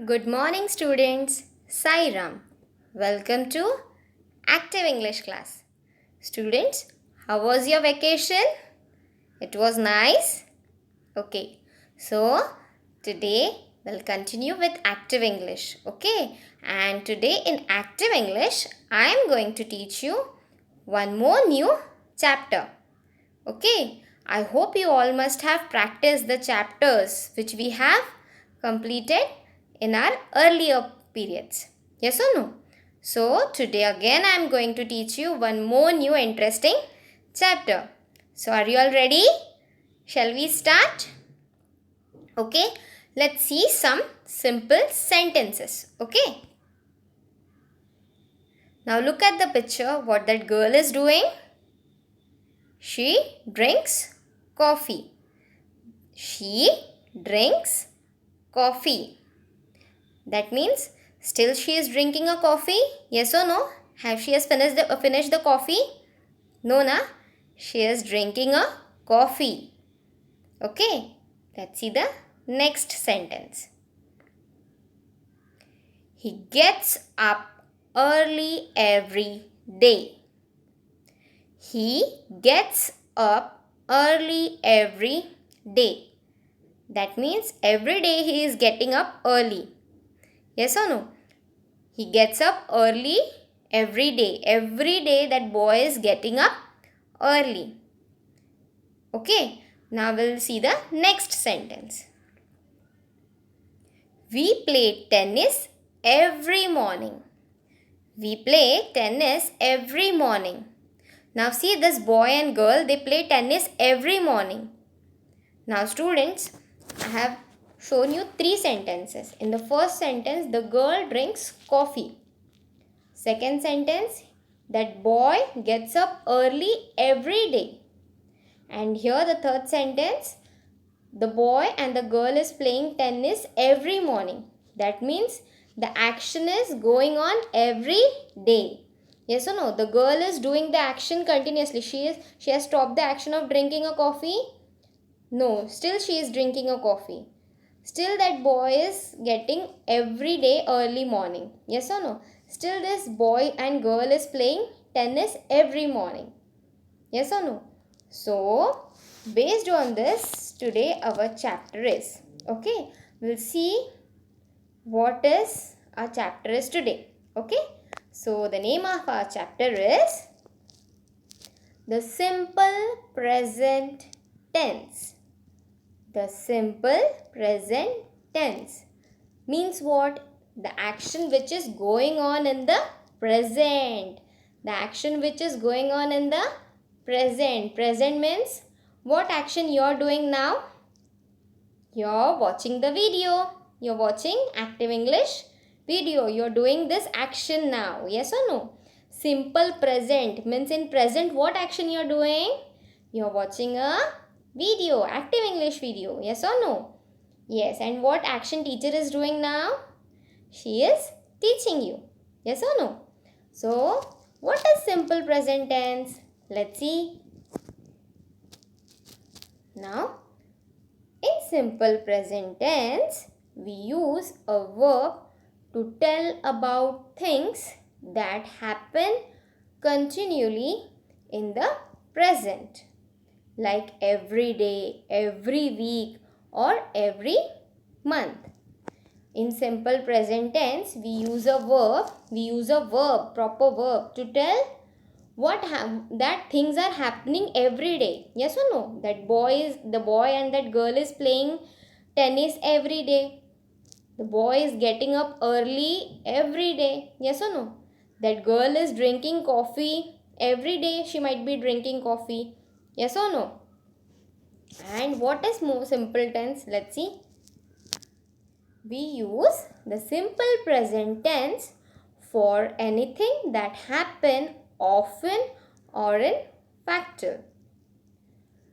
Good morning, students. Sai Ram. Welcome to Active English class. Students, how was your vacation? It was nice? Okay. So, today we'll continue with Active English. Okay. And today in Active English, I am going to teach you one more new chapter. Okay. I hope you all must have practiced the chapters which we have completed in our earlier periods. Yes or no? So, today again I am going to teach you one more new interesting chapter. So, are you all ready? Shall we start? Okay, let's see some simple sentences. Okay. Now, look at the picture what that girl is doing. She drinks coffee. She drinks coffee. That means still she is drinking a coffee? Yes or no? Have she has finished the coffee? No, na? She is drinking a coffee. Okay. Let's see the next sentence. He gets up early every day. He gets up early every day. That means every day he is getting up early. Yes or no? He gets up early every day. Every day that boy is getting up early. Okay. Now we'll see the next sentence. We play tennis every morning. We play tennis every morning. Now see this boy and girl, they play tennis every morning. Now students, I have shown you three sentences. In the first sentence, the girl drinks coffee. Second sentence, that boy gets up early every day. And here the third sentence, the boy and the girl is playing tennis every morning. That means the action is going on every day. Yes or no? The girl is doing the action continuously. She has stopped the action of drinking a coffee. No, still she is drinking a coffee. Still that boy is getting every day early morning. Yes or no? Still this boy and girl is playing tennis every morning. Yes or no? So, based on this, today our chapter is. Okay, we'll see what is our chapter is today. Okay, so the name of our chapter is the simple present tense. The simple present tense means what? The action which is going on in the present. The action which is going on in the present. Present means what action you are doing now? You are watching the video. You are watching Active English video. You are doing this action now. Yes or no? Simple present means in present what action you are doing? You are watching a video. Active English video. Yes or no? Yes. And what action teacher is doing now? She is teaching you. Yes or no? So, what is simple present tense? Let's see. Now, in simple present tense, we use a verb to tell about things that happen continually in the present, like every day, every week, or every month. In simple present tense, we use a verb, proper verb to tell that things are happening every day. Yes or no? The boy and that girl is playing tennis every day. The boy is getting up early every day. Yes or no? That girl is drinking coffee every day. She might be drinking coffee. Yes or no? And what is more simple tense? Let's see. We use the simple present tense for anything that happen often or in factor.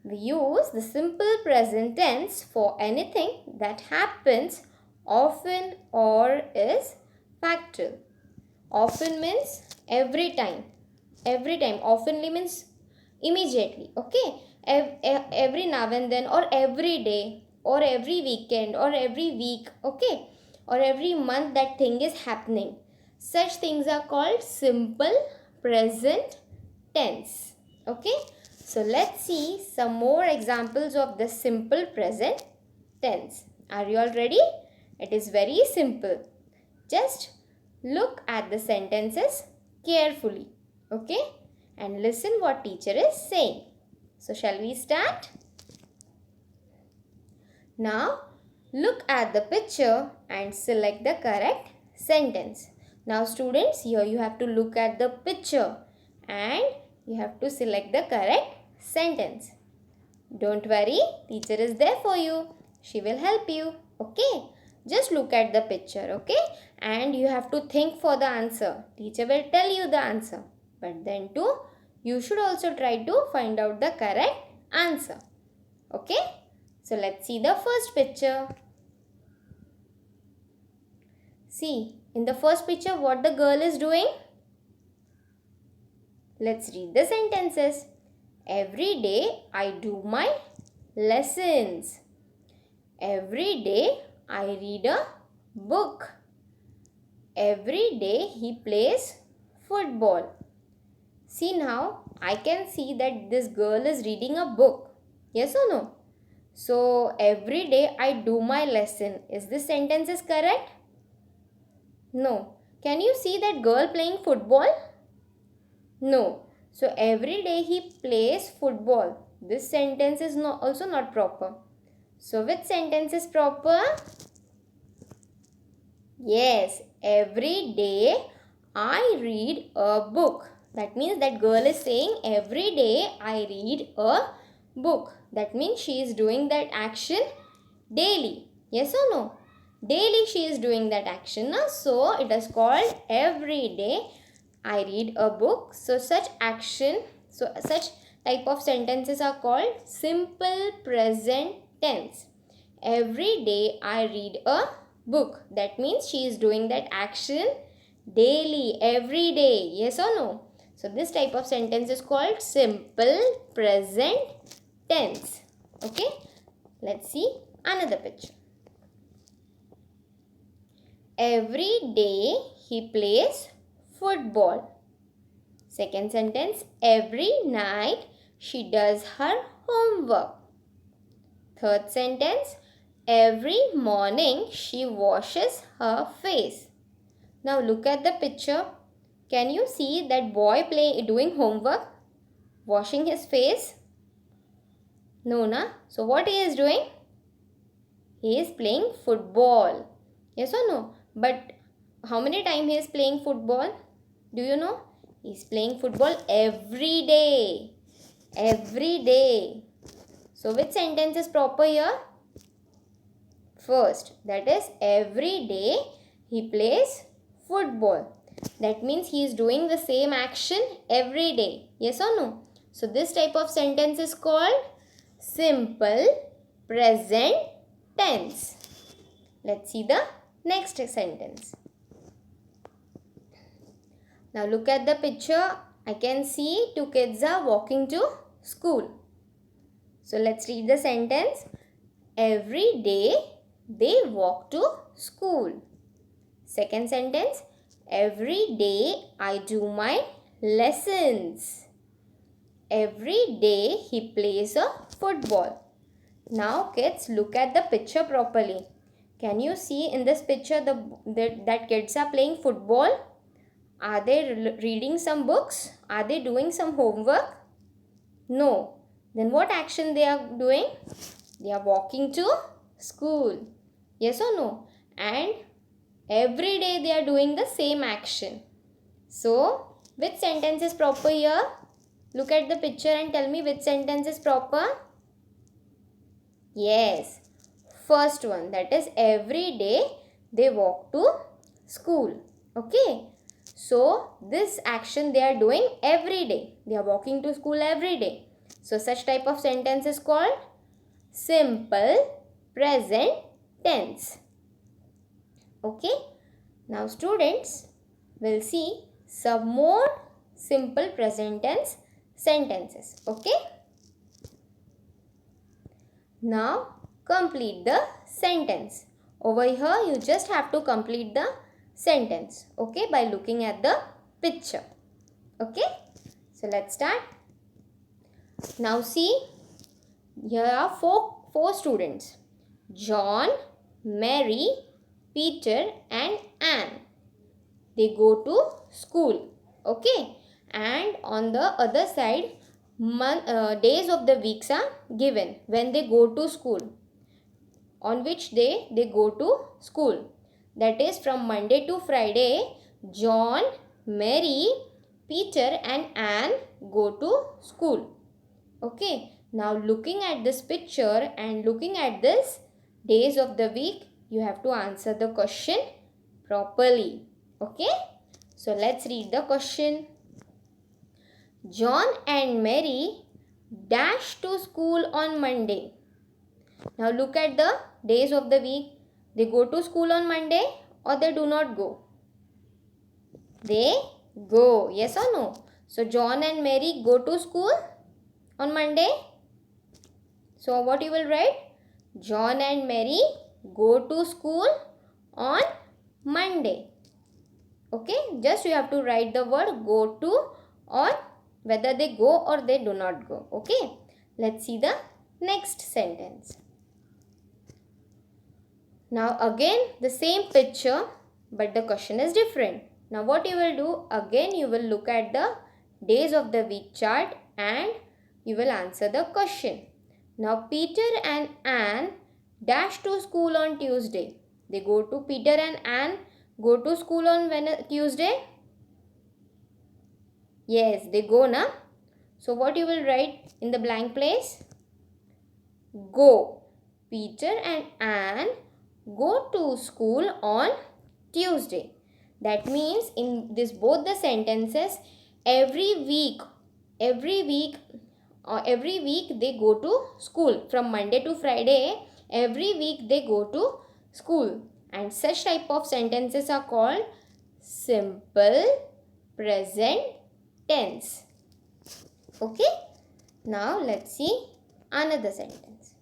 We use the simple present tense for anything that happens often or is factual. Often means every time. Every time. Oftenly means immediately. Okay. Every now and then or every day or every weekend or every week. Okay. or every month that thing is happening. Such things are called simple present tense. Okay, so let's see some more examples of the simple present tense. Are you all ready? It is very simple. Just look at the sentences carefully. Okay, and listen what teacher is saying. So shall we start? Now look at the picture and select the correct sentence. Now students, here you have to look at the picture and you have to select the correct sentence. Don't worry, teacher is there for you. She will help you. Okay, just look at the picture. Okay, and you have to think for the answer. Teacher will tell you the answer, but then too you should also try to find out the correct answer. Okay, so let's see the first picture. See, in the first picture what the girl is doing? Let's read the sentences. Every day I do my lessons. Every day I read a book. Every day he plays football. See, now I can see that this girl is reading a book. Yes or no? So every day I do my lesson. Is this sentence is correct? No. Can you see that girl playing football? No. So every day he plays football. This sentence is also not proper. So which sentence is proper? Yes, every day I read a book. That means that girl is saying every day I read a book. That means she is doing that action daily. Yes or no? Daily she is doing that action. So it is called every day I read a book. So such action, such type of sentences are called simple present tense. Every day I read a book. That means she is doing that action daily, every day. Yes or no? So this type of sentence is called simple present tense. Okay, let's see another picture. Every day he plays football. Second sentence, every night she does her homework. Third sentence, every morning she washes her face. Now look at the picture. Can you see that boy doing homework? Washing his face? No, na? So what he is doing? He is playing football. Yes or no? But how many times he is playing football? Do you know? He is playing football every day. Every day. So which sentence is proper here? First, that is every day he plays football. That means he is doing the same action every day. Yes or no? So this type of sentence is called simple present tense. Let's see the next sentence. Now look at the picture. I can see two kids are walking to school. So let's read the sentence. Every day they walk to school. Second sentence. Every day I do my lessons. Every day he plays a football. Now kids, look at the picture properly. Can you see in this picture that kids are playing football? Are they reading some books? Are they doing some homework? No. Then what action they are doing? They are walking to school. Yes or no? And every day they are doing the same action. So, which sentence is proper here? Look at the picture and tell me which sentence is proper. Yes, first one, that is every day they walk to school. Okay, so this action they are doing every day. They are walking to school every day. So such type of sentence is called simple present tense. Okay, now students will see some more simple present tense sentences. Okay, now complete the sentence. Over here you just have to complete the sentence, okay, by looking at the picture. Okay, so let's start. Now see, here are four students: John, Mary, Peter and Anne. They go to school, okay, and on the other side days of the weeks are given when they go to school, on which day they go to school. That is, from Monday to Friday, John, Mary, Peter and Anne go to school. Okay, now looking at this picture and looking at this days of the week, you have to answer the question properly. Okay, so let's read the question. John and Mary dash to school on Monday. Now look at the days of the week. They go to school on Monday or they do not go? They go. Yes or no? So John and Mary go to school on Monday. So what you will write? John and Mary go to school on Monday. Okay, just you have to write the word go to or whether they go or they do not go. Okay, let's see the next sentence. Now again the same picture, but the question is different. Now what you will do? Again you will look at the days of the week chart and you will answer the question. Now Peter and Anne dash to school on Tuesday. They go to Peter and Anne go to school on Tuesday? Yes, they go na. So what you will write in the blank place? Go. Peter and Anne go to school on Tuesday. That means in this both the sentences, every week they go to school. From Monday to Friday, every week they go to school. And such type of sentences are called simple present tense. Okay, now let's see another sentence.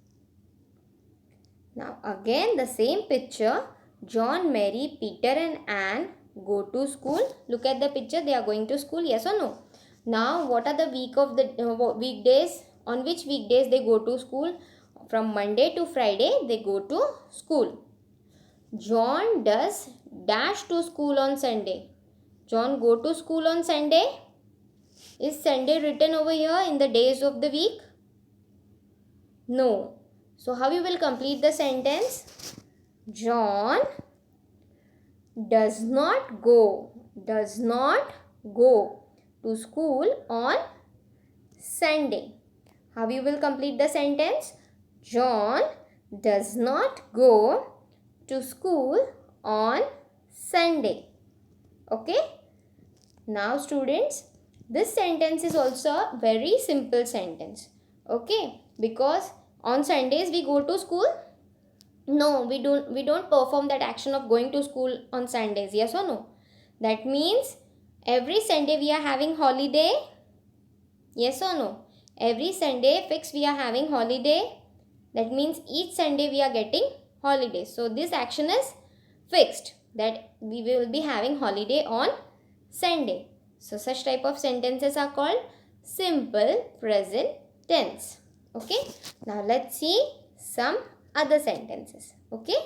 Now again the same picture. John, Mary, Peter and Anne go to school. Look at the picture. They are going to school. Yes or no? Now what are the weekdays? On which weekdays they go to school? From Monday to Friday they go to school. John does dash to school on Sunday. John go to school on Sunday. Is Sunday written over here in the days of the week? No. So how you will complete the sentence? John does not go to school on Sunday. How you will complete the sentence? John does not go to school on Sunday. Okay. Now students, this sentence is also a very simple sentence. Okay. Because on Sundays we go to school. No, we don't perform that action of going to school on Sundays. Yes or no? That means every Sunday we are having holiday. Yes or no? Every Sunday fix we are having holiday. That means each Sunday we are getting holiday. So this action is fixed, that we will be having holiday on Sunday. So such type of sentences are called simple present tense. Okay. Now let's see some other sentences. Okay.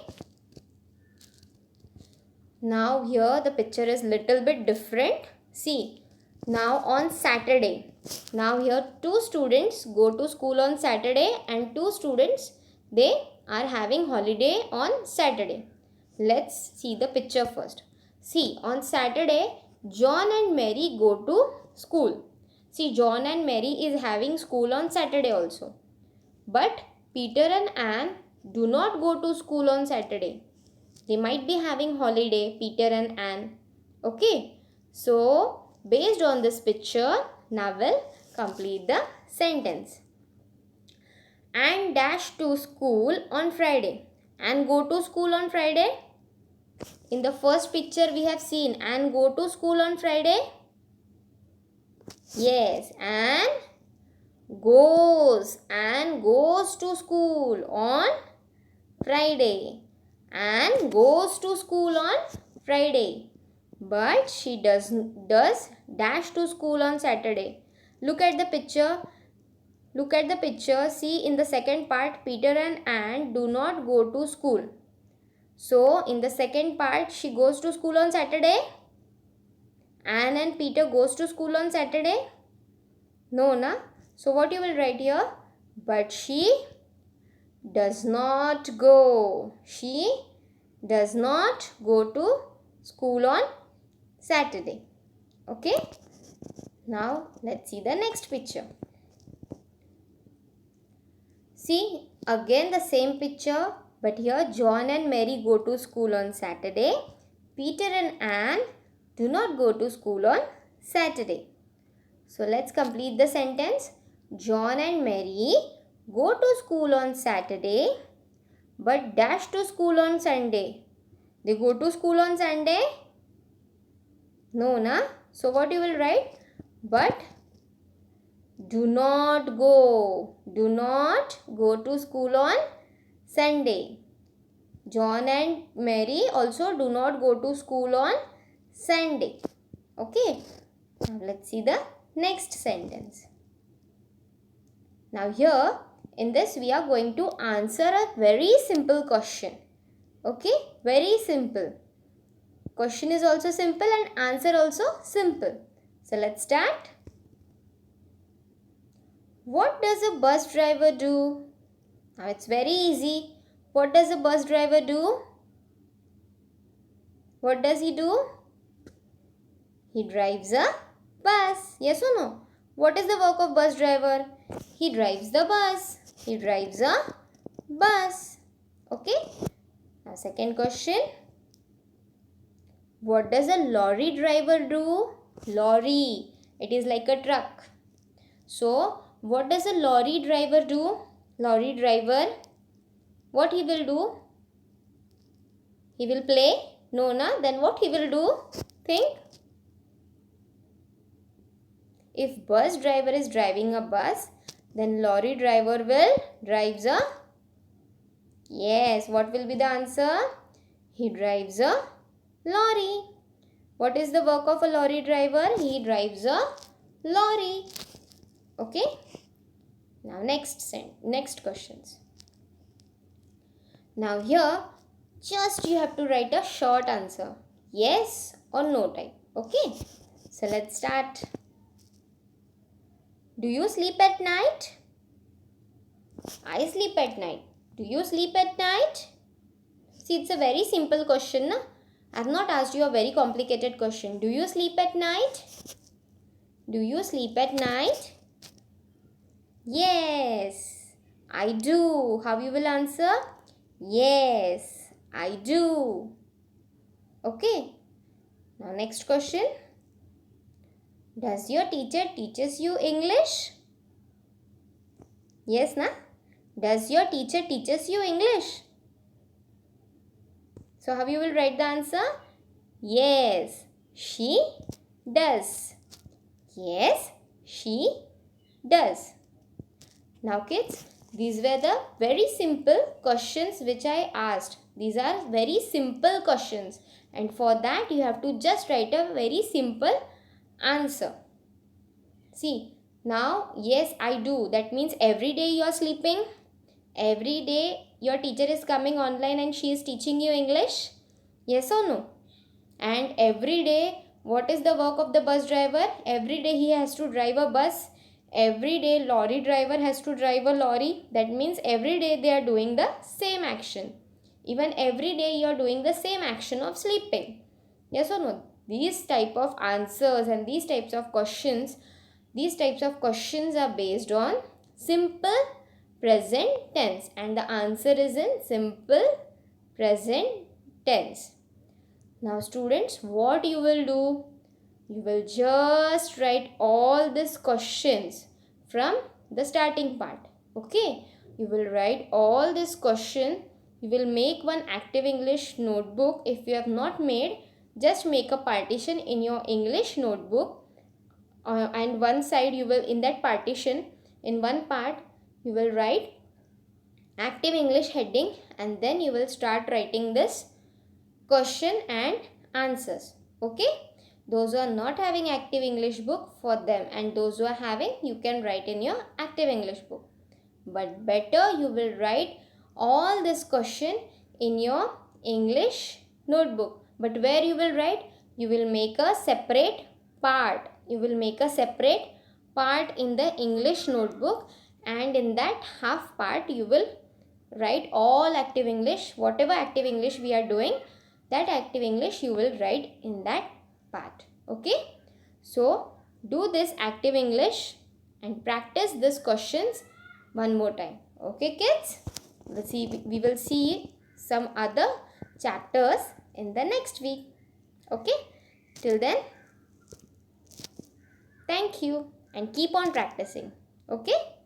Now here the picture is little bit different. See, now on Saturday. Now here two students go to school on Saturday and two students they are having holiday on Saturday. Let's see the picture first. See, on Saturday John and Mary go to school. See, John and Mary is having school on Saturday also. But Peter and Anne do not go to school on Saturday. They might be having holiday, Peter and Anne. Okay. So, based on this picture, now we'll complete the sentence. Anne dash to school on Friday. Anne go to school on Friday. In the first picture we have seen Anne go to school on Friday. Yes, Anne goes to school on Friday. and goes to school on Friday. But she does dash to school on Saturday. Look at the picture. Look at the picture. See, in the second part, Peter and Anne do not go to school. So in the second part, she goes to school on Saturday. Anne and Peter goes to school on Saturday. No, na? So what you will write here? But she does not go. She does not go to school on Saturday. Okay. Now let's see the next picture. See, again the same picture, but here John and Mary go to school on Saturday. Peter and Anne do not go to school on Saturday. So let's complete the sentence. John and Mary go to school on Saturday but dash to school on Sunday. They go to school on Sunday? No, na? So what you will write? But do not go. Do not go to school on Sunday. John and Mary also do not go to school on Sunday. Okay. Now let's see the next sentence. Now here in this we are going to answer a very simple question. Okay. Very simple. Question is also simple and answer also simple. So let's start. What does a bus driver do? Now it's very easy. What does a bus driver do? What does he do? He drives a bus. Yes or no? What is the work of bus driver? He drives the bus. He drives a bus. Okay. Now second question. What does a lorry driver do? Lorry. It is like a truck. So what does a lorry driver do? Lorry driver. What he will do? He will play? No, na? Then what he will do? Think. If bus driver is driving a bus, then lorry driver will drives a... Yes, what will be the answer? He drives a lorry. What is the work of a lorry driver? He drives a lorry. Okay. Now next questions. Now here just you have to write a short answer. Yes or no type. Okay. So let's start. Do you sleep at night? I sleep at night. Do you sleep at night? See, it's a very simple question. Na? I have not asked you a very complicated question. Do you sleep at night? Do you sleep at night? Yes, I do. How you will answer? Yes, I do. Okay. Now next question. Does your teacher teaches you English? Yes, na? Does your teacher teaches you English? So how you will write the answer? Yes, she does. Yes, she does. Now kids, these were the very simple questions which I asked. These are very simple questions, and for that you have to just write a very simple answer. See, now yes I do. That means every day you are sleeping. Every day your teacher is coming online and she is teaching you English. Yes or no? And every day what is the work of the bus driver? Every day he has to drive a bus. Every day lorry driver has to drive a lorry. That means every day they are doing the same action. Even every day you are doing the same action of sleeping. Yes or no? These type of answers and these types of questions are based on simple present tense, and the answer is in simple present tense. Now students, what you will do? You will just write all these questions from the starting part. Okay. You will write all this question. You will make one active English notebook. If you have not made, just make a partition in your English notebook. And one side you will, in that partition, in one part, you will write active English heading, and then you will start writing this question and answers. Okay, those who are not having active English book, for them, and those who are having, you can write in your active English book. But better you will write all this question in your English notebook. But where you will write? You will make a separate part. You will make a separate part in the English notebook, and in that half part you will write all active English. Whatever active English we are doing, that active English you will write in that part. Okay, so do this active English and practice these questions one more time. Okay kids, we will see some other chapters in the next week. Okay, till then, thank you and keep on practicing. Okay.